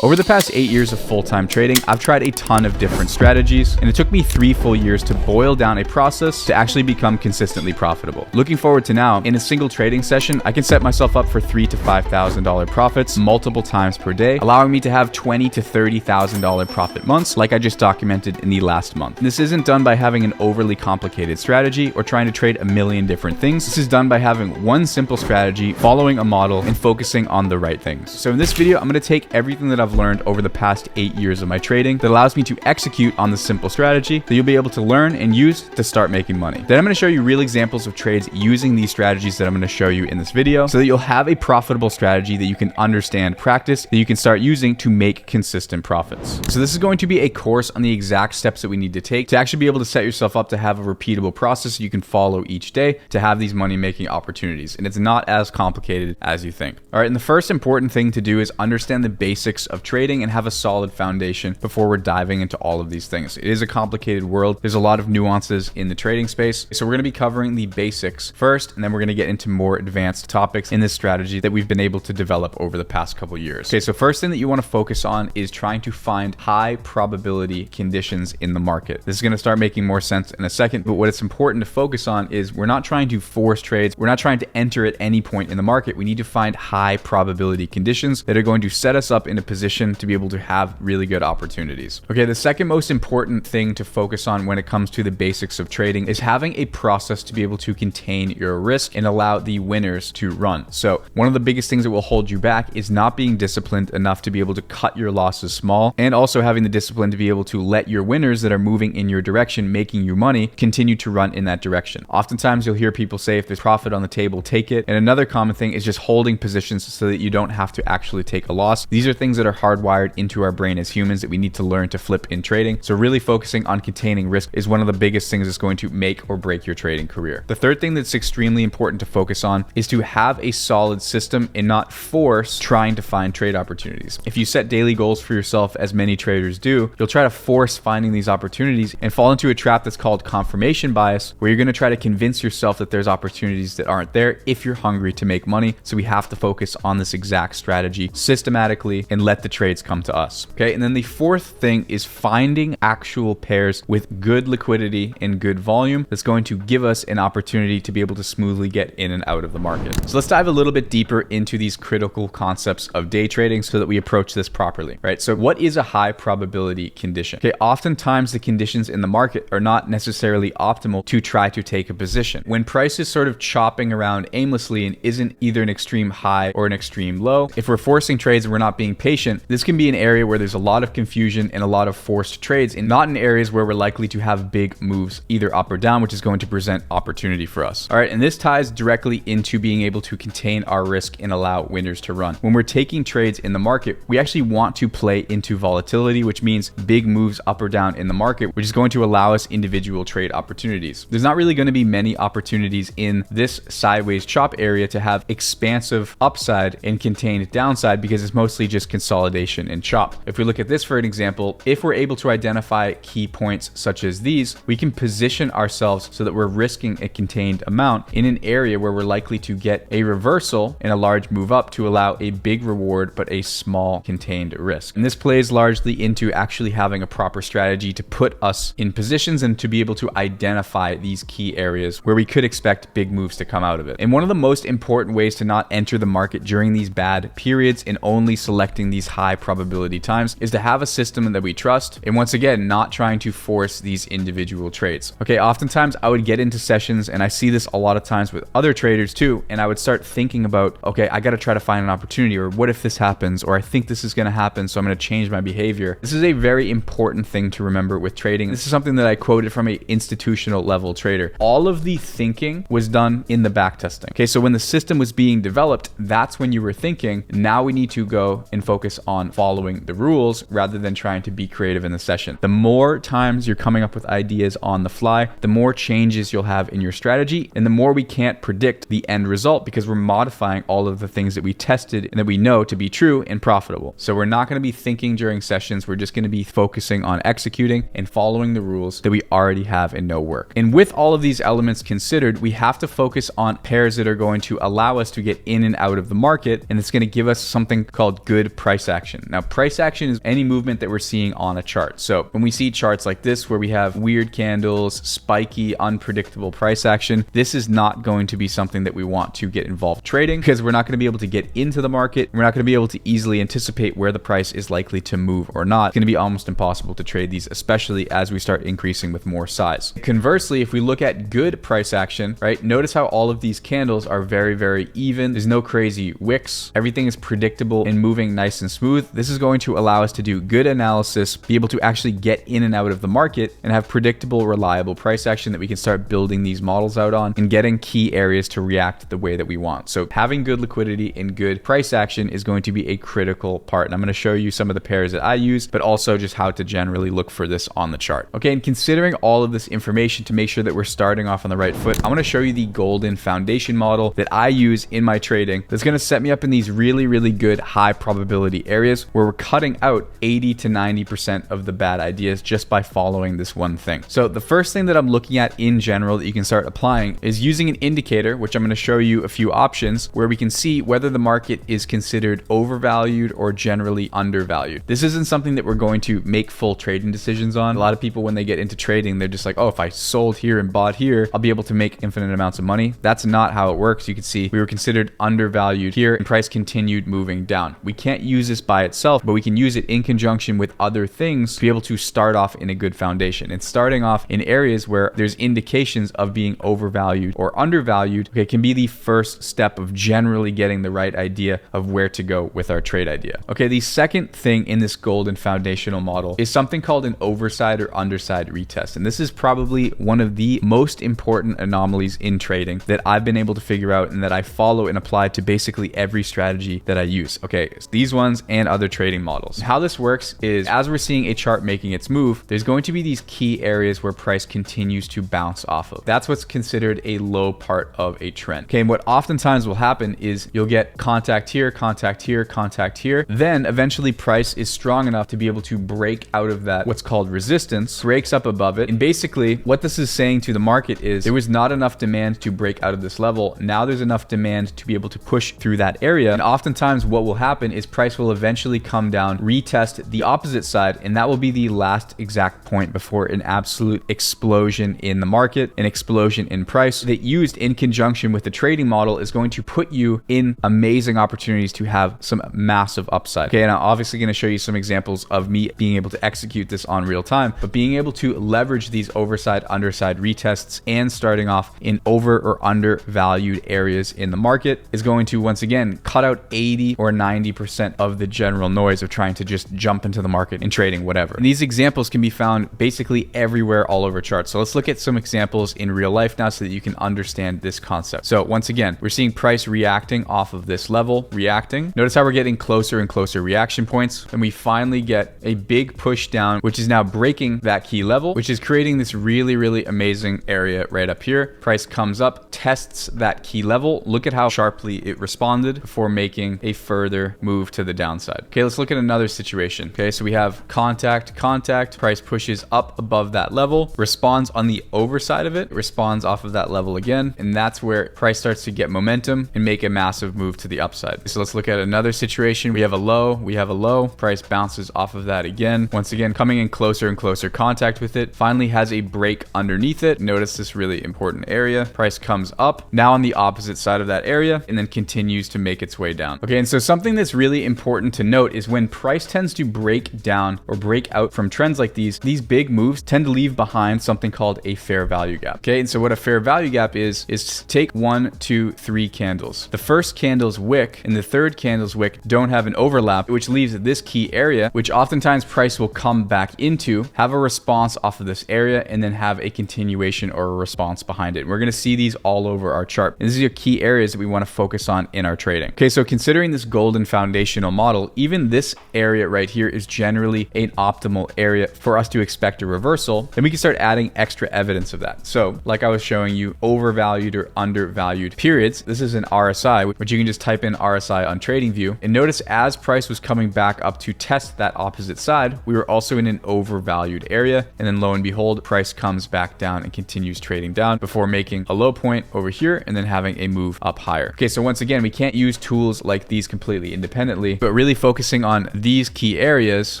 Over the past 8 years of full-time trading, I've tried a ton of different strategies, and it took me 3 full years to boil down a process to actually become consistently profitable. Looking forward to now, in a single trading session, I can set myself up for $3,000 to $5,000 profits multiple times per day, allowing me to have $20,000 to $30,000 profit months like I just documented in the last month. This isn't done by having an overly complicated strategy or trying to trade a million different things. This is done by having one simple strategy, following a model, and focusing on the right things. So in this video, I'm going to take everything that I've learned over the past 8 years of my trading that allows me to execute on this simple strategy that you'll be able to learn and use to start making money. Then I'm going to show you real examples of trades using these strategies that I'm going to show you in this video so that you'll have a profitable strategy that you can understand, practice, that you can start using to make consistent profits. So this is going to be a course on the exact steps that we need to take to actually be able to set yourself up to have a repeatable process you can follow each day to have these money making opportunities. And it's not as complicated as you think. All right. And the first important thing to do is understand the basics of trading and have a solid foundation before we're diving into all of these things. It is a complicated world. There's a lot of nuances in the trading space. So we're going to be covering the basics first, and then we're going to get into more advanced topics in this strategy that we've been able to develop over the past couple of years. Okay, so first thing that you want to focus on is trying to find high probability conditions in the market. This is going to start making more sense in a second, but what it's important to focus on is we're not trying to force trades. We're not trying to enter at any point in the market. We need to find high probability conditions that are going to set us up in a position to be able to have really good opportunities. Okay, the second most important thing to focus on when it comes to the basics of trading is having a process to be able to contain your risk and allow the winners to run. So one of the biggest things that will hold you back is not being disciplined enough to be able to cut your losses small, and also having the discipline to be able to let your winners that are moving in your direction, making you money, continue to run in that direction. Oftentimes you'll hear people say, if there's profit on the table, take it. And another common thing is just holding positions so that you don't have to actually take a loss. These are things that are hardwired into our brain as humans that we need to learn to flip in trading. So really focusing on containing risk is one of the biggest things that's going to make or break your trading career. The third thing that's extremely important to focus on is to have a solid system and not force trying to find trade opportunities. If you set daily goals for yourself, as many traders do, you'll try to force finding these opportunities and fall into a trap that's called confirmation bias, where you're going to try to convince yourself that there's opportunities that aren't there if you're hungry to make money. So we have to focus on this exact strategy systematically and let the trades come to us. Okay. And then the fourth thing is finding actual pairs with good liquidity and good volume that's going to give us an opportunity to be able to smoothly get in and out of the market. So let's dive a little bit deeper into these critical concepts of day trading so that we approach this properly, right? So what is a high probability condition? Okay. Oftentimes the conditions in the market are not necessarily optimal to try to take a position. When price is sort of chopping around aimlessly and isn't either an extreme high or an extreme low, if we're forcing trades and we're not being patient, this can be an area where there's a lot of confusion and a lot of forced trades, and not in areas where we're likely to have big moves either up or down, which is going to present opportunity for us. All right. And this ties directly into being able to contain our risk and allow winners to run. When we're taking trades in the market, we actually want to play into volatility, which means big moves up or down in the market, which is going to allow us individual trade opportunities. There's not really going to be many opportunities in this sideways chop area to have expansive upside and contained downside, because it's mostly just consolidation and chop. If we look at this for an example, if we're able to identify key points such as these, we can position ourselves so that we're risking a contained amount in an area where we're likely to get a reversal and a large move up to allow a big reward but a small contained risk. And this plays largely into actually having a proper strategy to put us in positions and to be able to identify these key areas where we could expect big moves to come out of it. And one of the most important ways to not enter the market during these bad periods and only selecting these high probability times is to have a system that we trust, and once again, not trying to force these individual trades. Okay, oftentimes I would get into sessions, and I see this a lot of times with other traders too, and I would start thinking about, okay, I got to try to find an opportunity, or what if this happens, or I think this is going to happen, so I'm going to change my behavior. This is a very important thing to remember with trading. This is something that I quoted from an institutional level trader. All of the thinking was done in the back testing. Okay, so when the system was being developed, that's when you were thinking, now we need to go and focus on following the rules rather than trying to be creative in the session. The more times you're coming up with ideas on the fly, the more changes you'll have in your strategy, and the more we can't predict the end result because we're modifying all of the things that we tested and that we know to be true and profitable. So we're not going to be thinking during sessions. We're just going to be focusing on executing and following the rules that we already have and know work. And with all of these elements considered, we have to focus on pairs that are going to allow us to get in and out of the market, and it's going to give us something called good price price action. Now, price action is any movement that we're seeing on a chart. So when we see charts like this, where we have weird candles, spiky, unpredictable price action, this is not going to be something that we want to get involved trading, because we're not going to be able to get into the market. We're not going to be able to easily anticipate where the price is likely to move or not. It's going to be almost impossible to trade these, especially as we start increasing with more size. Conversely, if we look at good price action, right, notice how all of these candles are very, very even. There's no crazy wicks. Everything is predictable and moving nice and smooth. This is going to allow us to do good analysis, be able to actually get in and out of the market, and have predictable, reliable price action that we can start building these models out on and getting key areas to react the way that we want. So having good liquidity and good price action is going to be a critical part. And I'm going to show you some of the pairs that I use, but also just how to generally look for this on the chart. Okay, and considering all of this information to make sure that we're starting off on the right foot, I want to show you the golden foundation model that I use in my trading that's going to set me up in these really, really good high probability areas where we're cutting out 80 to 90% of the bad ideas just by following this one thing. So the first thing that I'm looking at in general that you can start applying is using an indicator, which I'm going to show you a few options where we can see whether the market is considered overvalued or generally undervalued. This isn't something that we're going to make full trading decisions on. A lot of people, when they get into trading, they're just like, oh, if I sold here and bought here, I'll be able to make infinite amounts of money. That's not how it works. You can see we were considered undervalued here and price continued moving down. We can't use this by itself, but we can use it in conjunction with other things to be able to start off in a good foundation. And starting off in areas where there's indications of being overvalued or undervalued, okay, can be the first step of generally getting the right idea of where to go with our trade idea. Okay, the second thing in this golden foundational model is something called an overside or underside retest. And this is probably one of the most important anomalies in trading that I've been able to figure out and that I follow and apply to basically every strategy that I use. Okay, these ones and other trading models. How this works is as we're seeing a chart making its move, there's going to be these key areas where price continues to bounce off of. That's what's considered a low part of a trend. Okay, and what oftentimes will happen is you'll get contact here, contact here, contact here. Then eventually price is strong enough to be able to break out of that, what's called resistance, breaks up above it. And basically what this is saying to the market is there was not enough demand to break out of this level. Now there's enough demand to be able to push through that area. And oftentimes what will happen is price will eventually come down, retest the opposite side, and that will be the last exact point before an absolute explosion in the market, an explosion in price that used in conjunction with the trading model is going to put you in amazing opportunities to have some massive upside. Okay, and I'm obviously going to show you some examples of me being able to execute this on real time, but being able to leverage these overside, underside retests and starting off in over or undervalued areas in the market is going to once again cut out 80 or 90% of the general noise of trying to just jump into the market and trading whatever. And these examples can be found basically everywhere all over charts. So let's look at some examples in real life now so that you can understand this concept. So once again, we're seeing price reacting off of this level, reacting. Notice how we're getting closer and closer reaction points. And we finally get a big push down, which is now breaking that key level, which is creating this really, really amazing area right up here. Price comes up, tests that key level. Look at how sharply it responded before making a further move to the downside. Okay, let's look at another situation. Okay, so we have contact, contact, price pushes up above that level, responds on the overside of it, responds off of that level again, and that's where price starts to get momentum and make a massive move to the upside. So let's look at another situation. We have a low, price bounces off of that again. Once again, coming in closer and closer contact with it, finally has a break underneath it. Notice this really important area. Price comes up, now on the opposite side of that area, and then continues to make its way down. Okay, and so something that's really important to note is when price tends to break down or break out from trends like these big moves tend to leave behind something called a fair value gap. Okay, and so what a fair value gap is take 1, 2, 3 candles. The first candle's wick and the third candle's wick don't have an overlap, which leaves this key area, which oftentimes price will come back into, have a response off of this area, and then have a continuation or a response behind it. We're going to see these all over our chart. And these are your key areas that we want to focus on in our trading. Okay, so considering this golden foundational model, even this area right here is generally an optimal area for us to expect a reversal. Then we can start adding extra evidence of that. So like I was showing you, overvalued or undervalued periods. This is an RSI, which you can just type in RSI on TradingView. And notice as price was coming back up to test that opposite side, we were also in an overvalued area. And then lo and behold, price comes back down and continues trading down before making a low point over here and then having a move up higher. Okay, so once again, we can't use tools like these completely independently, but really focusing on these key areas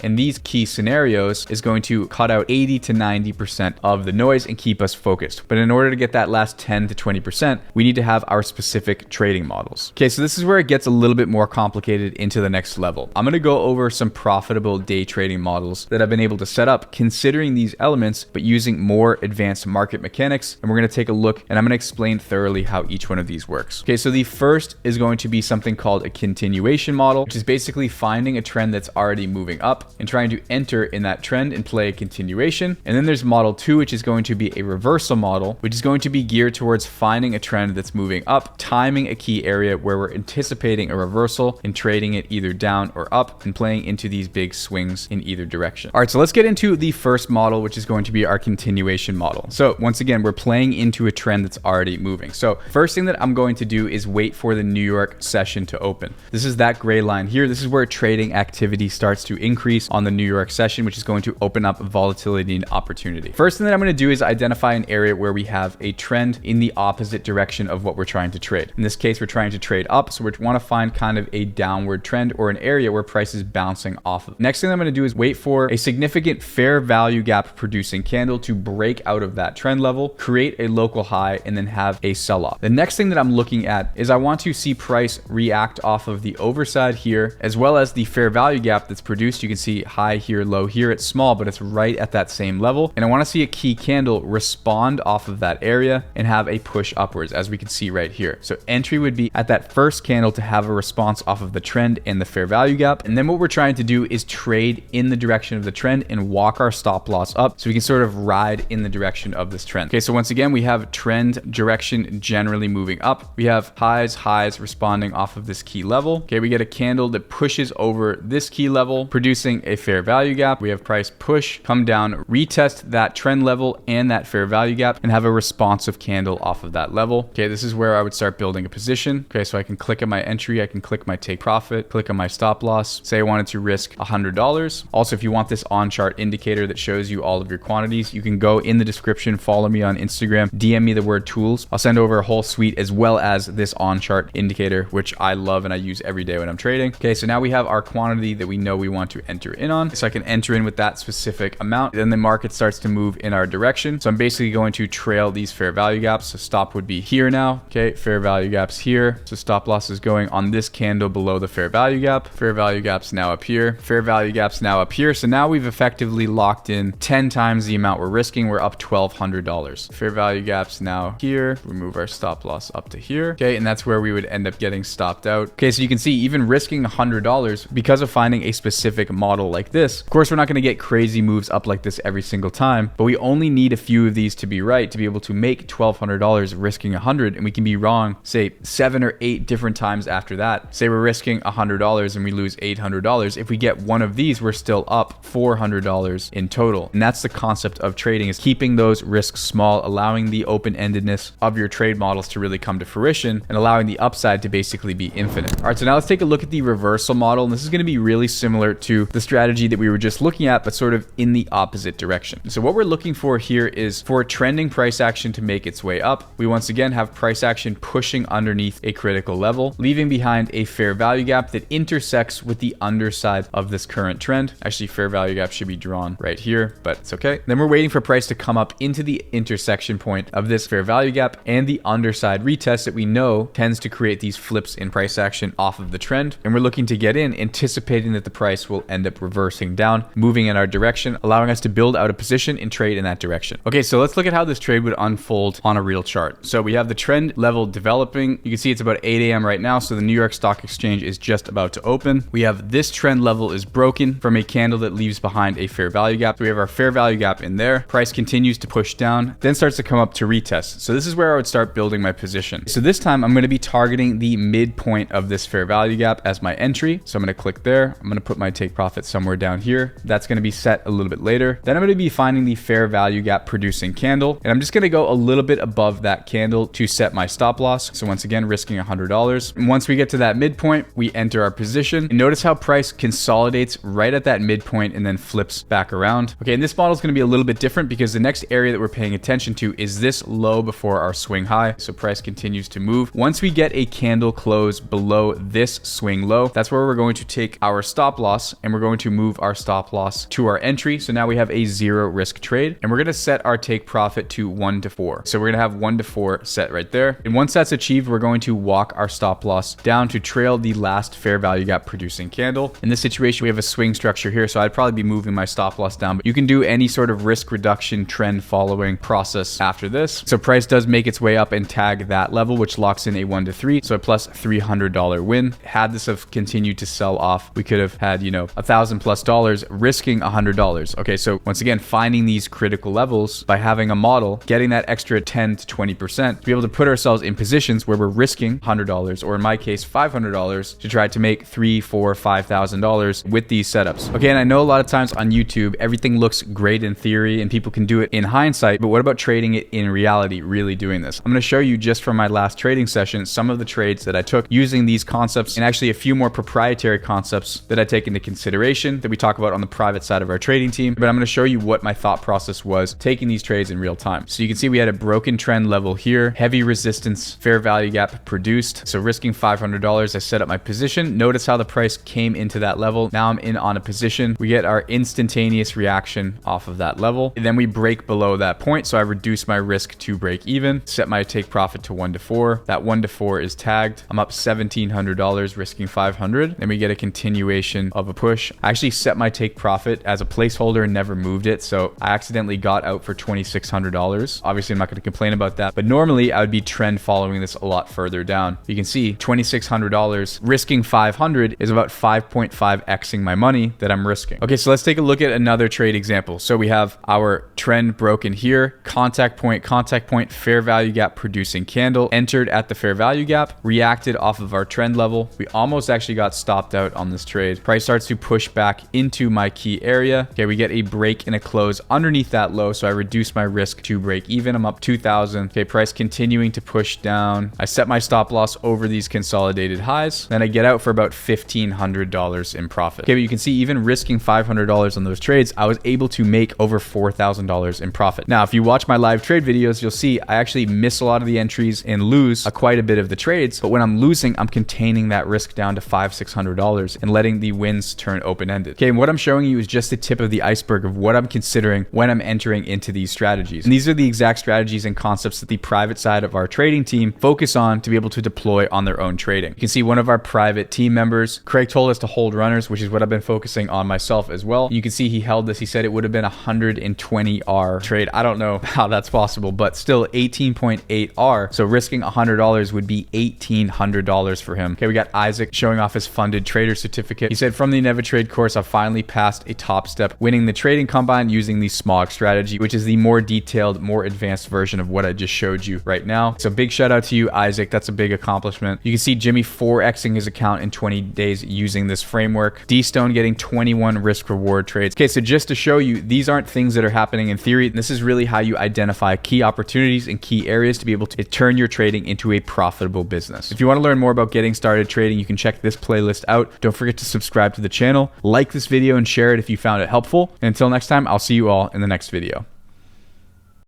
and these key scenarios is going to cut out 80 to 90% of the noise and keep us focused. But in order to get that last 10 to 20%, we need to have our specific trading models. Okay, so this is where it gets a little bit more complicated into the next level. I'm going to go over some profitable day trading models that I've been able to set up considering these elements, but using more advanced market mechanics. And we're going to take a look and I'm going to explain thoroughly how each one of these works. Okay, so the first is going to be something called a continuation model, which is basically finding a trend that's already moving up and trying to enter in that trend and play a continuation. And then there's model 2, which is going to be a reversal model, which is going to be geared towards finding a trend that's moving up, timing a key area where we're anticipating a reversal and trading it either down or up and playing into these big swings in either direction. All right, so let's get into the first model, which is going to be our continuation model. So once again, we're playing into a trend that's already moving. So first thing that I'm going to do is wait for the New York session to open. This is that gray line here. This is where trading activity starts to increase on the New York session, which is going to open up volatility and opportunity. First thing that I'm going to do is identify an area where we have a trend in the opposite direction of what we're trying to trade. In this case, we're trying to trade up, so we want to find kind of a downward trend or an area where price is bouncing off of. Next thing I'm going to do is wait for a significant fair value gap producing candle to break out of that trend level, create a local high, and then have a sell-off. The next thing that I'm looking at is I want to see price react off of the overside here, as well as the fair value gap that's produced. You can see high here, low here. It's small, but it's right at that same level. And I want to see a key candle respond off of that area and have a push upwards, as we can see right here. So entry would be at that first candle to have a response off of the trend and the fair value gap. And then what we're trying to do is trade in the direction of the trend and walk our stop loss up so we can sort of ride in the direction of this trend. Okay, so once again, we have trend direction generally moving up. We have highs responding off of this key level. Okay, we get a candle that pushes over this key level, producing a fair value gap. We have price push, come down, retest that trend level and that fair value gap, and have a responsive candle off of that level. Okay, this is where I would start building a position. Okay, so I can click on my entry, I can click my take profit, click on my stop loss. Say I wanted to risk $100. Also, if you want this on chart indicator that shows you all of your quantities, you can go in the description, follow me on Instagram, DM me the word tools. I'll send over a whole suite as well as this on chart indicator, which I love and I use every day when I'm trading. Okay, so now we have our quantity that we know we want to enter in on. So I can enter in with that specific amount. Then the market starts to move in our direction. So I'm basically going to trail these fair value gaps. So stop would be here now. Okay, fair value gaps here. So stop loss is going on this candle below the fair value gap. Fair value gaps now up here. Fair value gaps now up here. So now we've effectively locked in 10 times the amount we're risking. We're up $1,200. Fair value gaps now here. Remove our stop loss up to here. Okay, and that's where we would end up getting stopped out. Okay, so you can see even risking $100 because of finding a specific model like this. Of course, we're not going to get crazy moves up like this every single time, but we only need a few of these to be right to be able to make $1,200 risking $100, and we can be wrong, say 7 or 8 different times after that. Say we're risking $100 and we lose $800. If we get one of these, we're still up $400 in total. And that's the concept of trading, is keeping those risks small, allowing the open-endedness of your trade models to really come to fruition and allowing the upside to basically be infinite. All right, so now let's take a look at the reversal model. And this is going to be really similar to the strategy that we were just looking at, but sort of in the opposite direction. So what we're looking for here is for trending price action to make its way up. We once again have price action pushing underneath a critical level, leaving behind a fair value gap that intersects with the underside of this current trend. Actually, fair value gap should be drawn right here, but it's okay. Then we're waiting for price to come up into the intersection point of this fair value gap and the underside retest that we know tends to create these flips in price action off of the trend. And we're looking to get in, anticipating that the price will end up reversing down, moving in our direction, allowing us to build out a position and trade in that direction. Okay, so let's look at how this trade would unfold on a real chart. So we have the trend level developing. You can see it's about 8 a.m. right now, so the New York Stock Exchange is just about to open. We have this trend level is broken from a candle that leaves behind a fair value gap. So we have our fair value gap in there. Price continues to push down, then starts to come up to retest. So this is where I would start building my position. So this time I'm going to be targeting the midpoint of this fair value gap as my entry. So I'm going to click there. I'm going to put my take profit somewhere down here. That's going to be set a little bit later. Then I'm going to be finding the fair value gap producing candle. And I'm just going to go a little bit above that candle to set my stop loss. So once again, risking $100. And once we get to that midpoint, we enter our position. And notice how price consolidates right at that midpoint and then flips back around. Okay, and this model is going to be a little bit different because the next area that we're paying attention to is this low before our swing high. So price continues to move. Once we get a candle close below this swing low, that's That's where we're going to take our stop loss and we're going to move our stop loss to our entry. So now we have a 0 risk trade, and we're going to set our take profit to 1 to 4. So we're going to have 1 to 4 set right there. And once that's achieved, we're going to walk our stop loss down to trail the last fair value gap producing candle. In this situation, we have a swing structure here, so I'd probably be moving my stop loss down, but you can do any sort of risk reduction trend following process after this. So price does make its way up and tag that level, which locks in a 1 to 3. So a plus $300 win. Had this have continued to sell off, we could have had, you know, $1,000+ risking $100. Okay, so once again, finding these critical levels by having a model, getting that extra 10 to 20% to be able to put ourselves in positions where we're risking $100, or in my case, $500 to try to make $3,000, $4,000, $5,000 with these setups. Okay, and I know a lot of times on YouTube, everything looks great in theory and people can do it in hindsight, but what about trading it in reality, really doing this? I'm going to show you just from my last trading session, some of the trades that I took using these concepts, and actually a few more proprietary concepts that I take into consideration that we talk about on the private side of our trading team. But I'm going to show you what my thought process was taking these trades in real time. So you can see we had a broken trend level here, heavy resistance, fair value gap produced. So risking $500, I set up my position. Notice how the price came into that level. Now I'm in on a position. We get our instantaneous reaction off of that level. And then we break below that point. So I reduce my risk to break even, set my take profit to 1 to 4. That 1 to 4 is tagged. I'm up $1,700, risking 500. Then we get a continuation of a push. I actually set my take profit as a placeholder and never moved it. So I accidentally got out for $2,600. Obviously, I'm not going to complain about that, but normally I would be trend following this a lot further down. You can see $2,600 risking 500 is about 5.5xing my money that I'm risking. Okay, so let's take a look at another trade example. So we have our trend broken here, contact point, fair value gap producing candle, entered at the fair value gap, reacted off of our trend level. We almost actually got stopped out on this trade. Price starts to push back into my key area. Okay, we get a break and a close underneath that low, so I reduce my risk to break even. I'm up 2,000. Okay, price continuing to push down. I set my stop loss over these consolidated highs. Then I get out for about $1,500 in profit. Okay, but you can see even risking $500 on those trades, I was able to make over $4,000 in profit. Now, if you watch my live trade videos, you'll see I actually miss a lot of the entries and lose quite a bit of the trades. But when I'm losing, I'm containing that risk down to $500, $600 and letting the wins turn open-ended. Okay, and what I'm showing you is just the tip of the iceberg of what I'm considering when I'm entering into these strategies. And these are the exact strategies and concepts that the private side of our trading team focus on to be able to deploy on their own trading. You can see one of our private team members, Craig, told us to hold runners, which is what I've been focusing on myself as well. You can see he held this. He said it would have been 120R trade. I don't know how that's possible, but still 18.8R. So risking $100 would be $1,800 for him. Okay, we got Isaac showing off his funded trader certificate. He said, from the NevaTrade course, I've finally passed a top step, winning the trading combine using the SMOG strategy, which is the more detailed, more advanced version of what I just showed you right now. So big shout out to you, Isaac. That's a big accomplishment. You can see Jimmy 4xing his account in 20 days using this framework. D-Stone getting 21 risk reward trades. Okay, so just to show you, these aren't things that are happening in theory. This is really how you identify key opportunities and key areas to be able to turn your trading into a profitable business. If you want to learn more about getting started trading, you can check this playlist out. Don't forget to subscribe to the channel, like this video, and share it if you found it helpful. And until next time, I'll see you all in the next video.